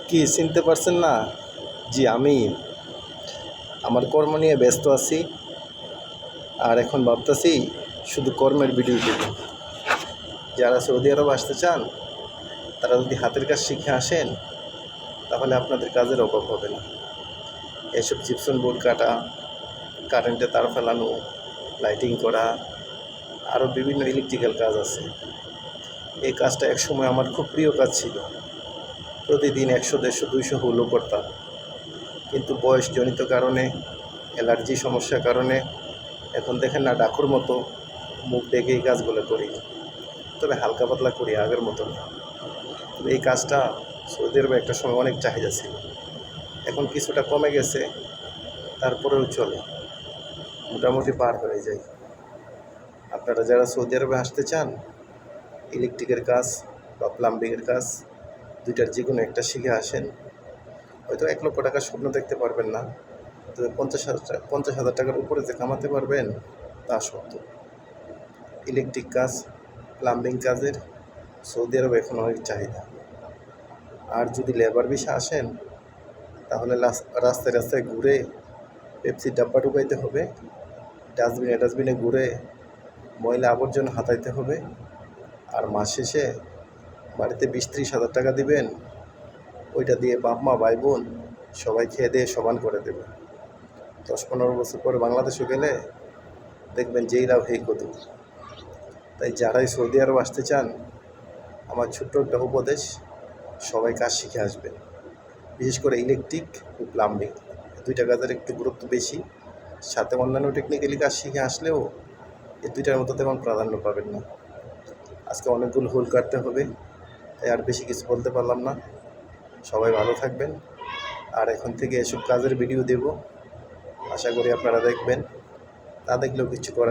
কি চিনতে পারছেন না? জি, আমি আমার কর্ম নিয়ে ব্যস্ত আছি। আর এখন ভাবতেছি শুধু কর্মের ভিডিও দেব। যারা সৌদি আরব আসতে চান তারা যদি হাতের কাজ শিখে আসেন তাহলে আপনাদের কাজের অভাব হবে না। এসব জিপসন বোর্ড কাটা, কারেন্টে তার ফেলানো, লাইটিং করা, আরও বিভিন্ন ইলেকট্রিক্যাল কাজ আছে। এই কাজটা একসময় আমার খুব প্রিয় কাজ ছিল। প্রতিদিন 100, 150, 200 হুলও করতাম। কিন্তু বয়সজনিত কারণে, অ্যালার্জি সমস্যার কারণে এখন দেখেন না ডাকুর মতো মুখ ডেকে এই কাজগুলো করি। তবে হালকা পাতলা করি, আগের মতো না। তবে এই কাজটা সৌদি আরবে একটা সময় অনেক চাহিদা ছিল, এখন কিছুটা কমে গেছে, তারপরেও চলে, মোটামুটি পার হয়ে যায়। আপনারা যারা সৌদি আরবে আসতে চান, ইলেকট্রিকের কাজ বা প্লাম্বিংয়ের কাজ দুইটার যে কোনো একটা শিখে আসেন। হয়তো 1 লক্ষ টাকার স্বপ্ন দেখতে পারবেন না, তবে 50,000 টাকার উপরে যে কামাতে পারবেন তা সত্য। ইলেকট্রিক কাজ, প্লাম্বিং কাজের সৌদি আরবে এখন অনেক চাহিদা। আর যদি লেবার ভিসা আসেন তাহলে রাস্তায় রাস্তায় ঘুরে পেপসির ডাব্বা ঢুকাইতে হবে, ডাস্টবিনে ঘুরে ময়লা আবর্জনা হাতাইতে হবে, আর মাস শেষে বাড়িতে 20-30 হাজার টাকা দিবেন। ওইটা দিয়ে বাপ মা ভাই বোন সবাই খেয়ে দিয়ে সমান করে দেবে। 10-15 বছর পরে বাংলাদেশে গেলে দেখবেন যেই লাভ হেই কদু। তাই যারাই সৌদি আরব আসতে চান, আমার ছোট্ট একটা উপদেশ, সবাই কাজ শিখে আসবেন। বিশেষ করে ইলেকট্রিক ও প্লাম্বিং, দুইটা কাজের একটু গুরুত্ব বেশি। সাথে অন্যান্য টেকনিক্যালি কাজ শিখে আসলেও এই দুইটার মতো তেমন প্রাধান্য পাবেন না। আজকে অনেকগুলো হুল কাটতে হবে, তাই আর বেশি কিছু বলতে পারলাম না। সবাই ভালো থাকবেন। আর এখন থেকে এসব কাজের ভিডিও দেব, আশা করি আপনারা দেখবেন। তা দেখলেও কিছু করার